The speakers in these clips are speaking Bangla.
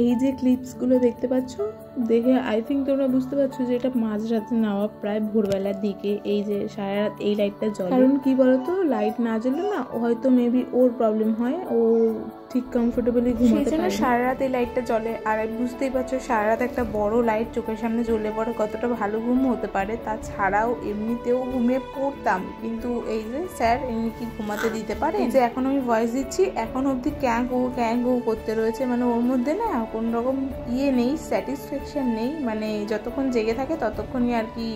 এই যে ক্লিপসগুলো দেখতে পাচ্ছ, দেখে আই থিঙ্ক তোমরা বুঝতে পারছো যে এটা মাঝরাতে নেওয়া, প্রায় ভোরবেলার দিকে। এই যে সারা রাত এই লাইটটা জ্বলে, কারণ কি বলতো, লাইট না জ্বললে না হয়তো মেবি ওর প্রবলেম হয়, ও ঠিক কমফোর্টেবলি ঘুমাতে পারে, সারা রাত এই লাইটটা জ্বলে। আর বুঝতেই পারছো সারা রাত একটা বড় লাইট চোখের সামনে জ্বলে পড়ে কতটা ভালো ঘুম হতে পারে। তাছাড়াও এমনিতেও ঘুমিয়ে পড়তাম, কিন্তু এই যে স্যার এমনি কি ঘুমাতে দিতে পারে? যে এখন আমি ভয়েস দিচ্ছি, এখন অবধি ক্যাঁ গো করতে রয়েছে, মানে ওর মধ্যে না কোন রকম নেই, স্যাটিসফ্যাকশন নেই। মানে যতক্ষণ জেগে থাকে ততক্ষণই আর কি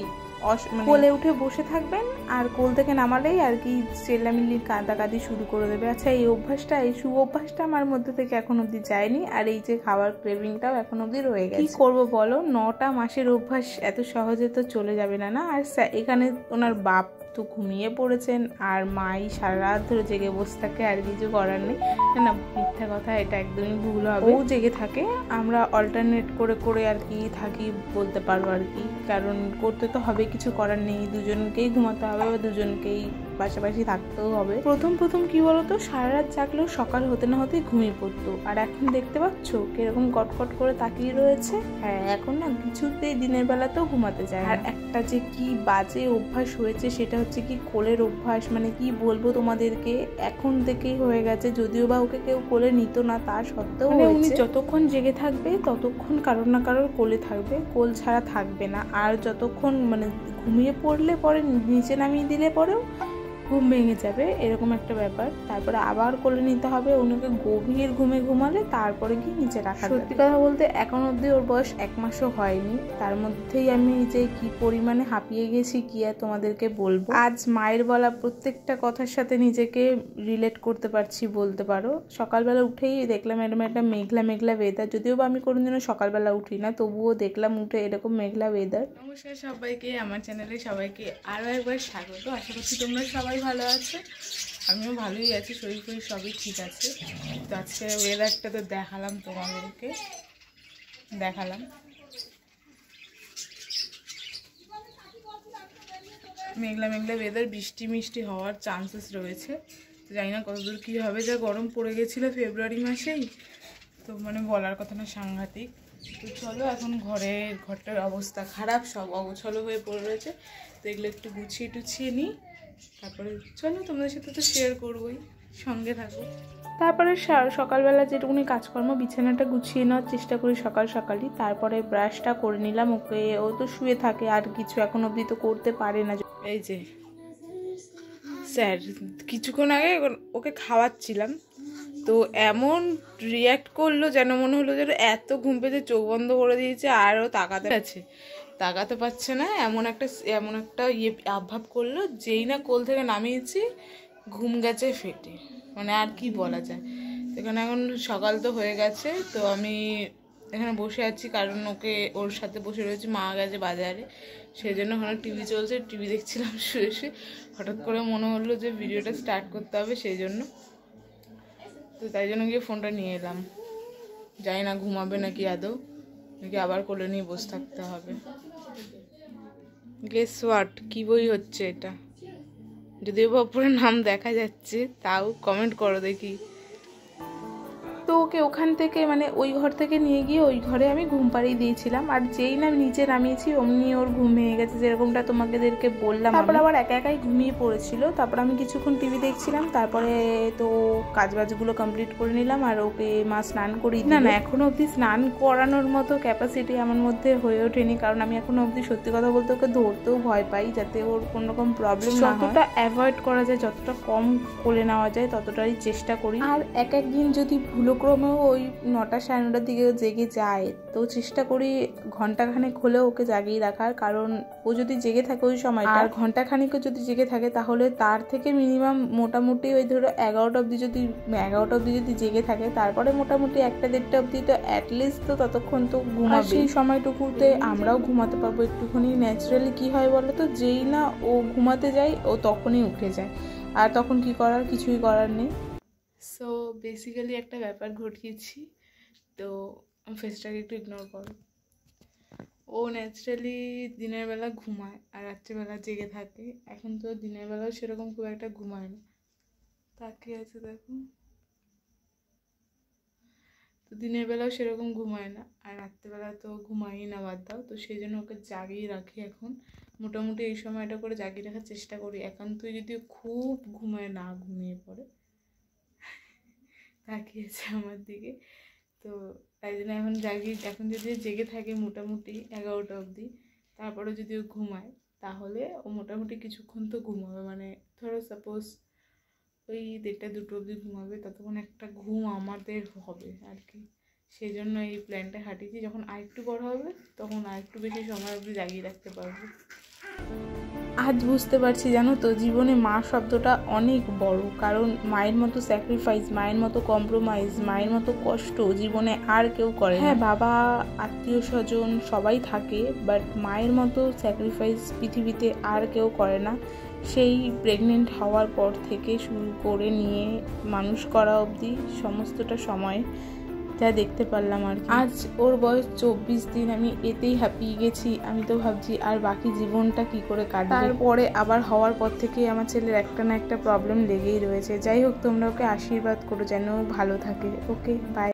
কোলে উঠে বসে থাকবেন, আর কোল থেকে নামালেই আর কি চেল্লামিল্লি কাঁদাকাঁদি শুরু করে দেবে। আচ্ছা, এই অভ্যাসটা, এই অভ্যাসটা আমার মধ্যে থেকে এখন অবধি যায়নি। আর এই যে খাবার ক্রেভিংটাও এখন অবধি রয়ে গেছে। কি করবো বলো, 9টা মাসের অভ্যাস এত সহজে তো চলে যাবে না। আর এখানে ওনার বাপ তো ঘুমিয়ে পড়েছেন, আর মাই সারা রাত ধরে জেগে বসে থাকে, আর কিছু করার নেই। না, মিথ্যা কথা, এটা একদমই ভুল হবে। ও জেগে থাকে, আমরা অল্টারনেট করে করে আর কি থাকি বলতে পারবো আর কি, কারণ করতে তো হবে, কিছু করার নেই, দুজনকেই ঘুমাতে হবে বা দুজনকেই পাশাপাশি থাকতেও হবে। প্রথম কি বলতো, সারা রাত জাগলেও সকাল হতে না হতেই ঘুমিয়ে পড়তো, আর এখন দেখতে পাচ্ছ কিরকম কটকট করে তাকিয়ে রয়েছে। হ্যাঁ, এখন না কিছুতেই দিনের বেলাতেও ঘুমাতে যায়। আর একটা যে কি বাজে অভ্যাস হয়েছে, সেটা হচ্ছে কি কোলের অভ্যাস। মানে কি বলবো তোমাদেরকে, এখন থেকেই হয়ে গেছে, যদিও বা ওকে কেউ কোলে নিত না, তা সত্ত্বেও উনি যতক্ষণ জেগে থাকবে ততক্ষণ কারোর না কারোর কোলে থাকবে, কোল ছাড়া থাকবে না। আর যতক্ষণ মানে ঘুমিয়ে পড়লে পরে নিচে নামিয়ে দিলে পরেও ঘুম ভেঙে যাবে, এরকম একটা ব্যাপার। তারপরে আবার কোলে নিতে হবে, ওনাকে গভীর ঘুমে ঘুমালে তারপরে গিয়ে নিচে রাখা। সত্যি কথা বলতে এখন অবধি ওর বয়স 1 মাসও হয়নি, তার মধ্যেই আমি যে কি পরিমাণে হাঁপিয়ে গেছি কি আর তোমাদেরকে বলবো। আজ মায়ের বলা প্রত্যেকটা কথার সাথে নিজেকে রিলেট করতে পারছি বলতে পারো। সকালবেলা উঠেই দেখলাম এরকম একটা মেঘলা মেঘলা ওয়েদার, যদিও বা আমি কোনোদিনও সকালবেলা উঠি না, তবুও দেখলাম উঠে এরকম মেঘলা ওয়েদার। নমস্কার সবাইকে, আমার চ্যানেলে সবাইকে আরও একবার স্বাগত। আশা করছি তোমরা সবাই ভালো আছো, আমিও ভালোই আছি, শরীর ফরীর সবই ঠিক আছে। তো আজকে ওয়েদারটা তো দেখালাম তোমাদেরকে, মেঘলা মেঘলা ওয়েদার, বৃষ্টি মিষ্টি হওয়ার চান্সেস রয়েছে। তো জানি না কতদূর কী হবে, যা গরম পড়ে গেছিলো ফেব্রুয়ারি মাসেই, তো মানে বলার কথা না, সাংঘাতিক। তো চলো, এখন ঘরটার অবস্থা খারাপ, সব অগোছালো হয়ে পড়ে রয়েছে, তো এগুলো একটু গুছিয়ে টুছিয়ে নিই, তারপরে চলো তোমাদের সাথে তো শেয়ার করবোই, সঙ্গে থাকো। তারপরে সকালবেলা যেটুকুনি কাজকর্ম, বিছানাটা গুছিয়ে নেওয়ার চেষ্টা করি সকাল সকালই, তারপরে ব্রাশটা করে নিলাম। ওকে, ও তো শুয়ে থাকে, আর কিছু এখন অবধি তো করতে পারে না। এই যে স্যার, কিছুক্ষণ আগে ওকে খাওয়াচ্ছিলাম, তো এমন রিয়্যাক্ট করলো যেন মনে হলো যেন এত ঘুম পেতে চোখ বন্ধ করে দিয়েছে, আরও তাকাতে পারছে না, এমন একটা আভাব করলো। যেই না কোল থেকে নামিয়েছি ঘুম গেছে ফেটে, মানে আর কি বলা যায়। এখানে এখন সকাল তো হয়ে গেছে, তো আমি এখানে বসে আছি, কারণ ওর সাথে বসে রয়েছি, মা গেছে বাজারে, সেই জন্য ওখানে টিভি চলছে, টিভি দেখছিলাম শুয়ে শুয়ে। হঠাৎ করে মনে হলো যে ভিডিওটা স্টার্ট করতে হবে, সেই জন্য, তো তাই জন্য গিয়ে ফোনটা নিয়ে এলাম। জানি না ঘুমাবে নাকি আদৌ, নাকি আবার কোলে নিয়ে বসে থাকতে হবে। গেস হোয়াট, কি বই হচ্ছে এটা? যদিও বা পুরো নাম দেখা যাচ্ছে, তাও কমেন্ট করো দেখি। তো ওকে ওখান থেকে মানে ওই ঘর থেকে নিয়ে গিয়ে ওই ঘরে আমি ঘুম পাড়িয়ে দিয়েছিলাম, আর যেই না নিচে নামিয়েছি অমনি ওর ঘুম ভেঙে গেছে, যেরকমটা তোমাদেরকে বললাম। তারপর আবার একা একাই ঘুমিয়ে পড়েছিল, তারপর আমি কিছুক্ষণ টিভি দেখছিলাম, তারপরে তো কাজবাজগুলো কমপ্লিট করে নিলাম, আর ওকে মা স্নান করিয়ে না এখনো অবধি স্নান করানোর মতো ক্যাপাসিটি আমার মধ্যে হয়ে ওঠেনি, কারণ আমি এখনো অবধি সত্যি কথা বলতে ওকে ধরতেও ভয় পাই, যাতে ওর কোনো রকম প্রবলেম না হয়। যতটা অ্যাভয়েড করা যায়, যতটা কম কোলে নেওয়া যায় ততটাই চেষ্টা করি। আর একদিন যদি ভুলক্রমেও ওই 9টা সাড়ে 9টার দিকে জেগে যায়, তো চেষ্টা করি ঘন্টাখানেক হলেও ওকে জাগিয়ে রাখার, কারণ ও যদি জেগে থাকে ওই সময়, আর ঘন্টাখানিকও যদি জেগে থাকে, তাহলে তার থেকে মিনিমাম মোটামুটি ওই ধরো 11টা অবধি যদি জেগে থাকে, তারপরে মোটামুটি 1টা-1:30 অবধি তো অ্যাটলিস্ট তো ততক্ষণ তো ঘুমাবে। সেই সময়টুকুতে আমরাও ঘুমাতে পারবো একটুখানি। ন্যাচারালি কি হয় বলো তো, যেই না ও ঘুমাতে যায় ও তখনই উঠে যায়, আর তখন কি করার, কিছুই করার নেই। সো বেসিক্যালি একটা ব্যাপার ঘটিয়েছি, তো ফেসটাকে একটু ইগনোর করো। ও ন্যাচারালি দিনের বেলা ঘুমায় আর রাত্রিবেলা জেগে থাকে, এখন তো দিনের বেলাও সেরকম খুব একটা ঘুমায় না, তাকিয়ে আছে দেখো। তো দিনের বেলাও সেরকম ঘুমায় না, আর রাত্রেবেলা তো ঘুমাই না, বাদ দাও। তো সেই জন্য ওকে জাগিয়ে রাখি এখন, মোটামুটি এই সময়টা করে জাগিয়ে রাখার চেষ্টা করি। একান্তই যদি খুব ঘুমিয়ে পড়ে, তাকিয়েছে আমার দিকে, তো তাই জন্য এখন যদি জেগে থাকে মোটামুটি 11টা অবধি, তারপরে যদি ও ঘুমায় তাহলে ও মোটামুটি কিছুক্ষণ তো ঘুমাবে, মানে ধরো সাপোজ ওই 1:30 2 অবধি ঘুমাবে, ততক্ষণ একটা ঘুম আমাদের হবে আর কি। সেই জন্য এই প্ল্যানটা হাঁটিয়েছি, যখন আরেকটু বড় হবে তখন আরেকটু বেশি সময় অবধি জাগিয়ে রাখতে পারবো। আজ বুঝতে পারছি জানো তো, জীবনে মা শব্দটা অনেক বড়, কারণ মায়ের মতো স্যাক্রিফাইস, মায়ের মতো কম্প্রোমাইজ, মায়ের মতো কষ্ট জীবনে আর কেউ করে। হ্যাঁ, বাবা, আত্মীয় স্বজন সবাই থাকে, বাট মায়ের মতো স্যাক্রিফাইস পৃথিবীতে আর কেউ করে না। সেই প্রেগনেন্ট হওয়ার পর থেকে শুরু করে নিয়ে মানুষ করা অবধি সমস্তটা সময় যা দেখতে পারলাম আর কি। আজ ওর বয়স 24 দিন, আমি এতেই হাঁপিয়ে গেছি। আমি তো ভাবছি আর বাকি জীবনটা কি করে কাটবে। তারপরে আবার হওয়ার পর থেকে আমার ছেলের একটা না একটা প্রবলেম লেগেই রয়েছে। যাই হোক, তোমরা ওকে আশীর্বাদ করো যেন ভালো থাকে। ওকে, বাই।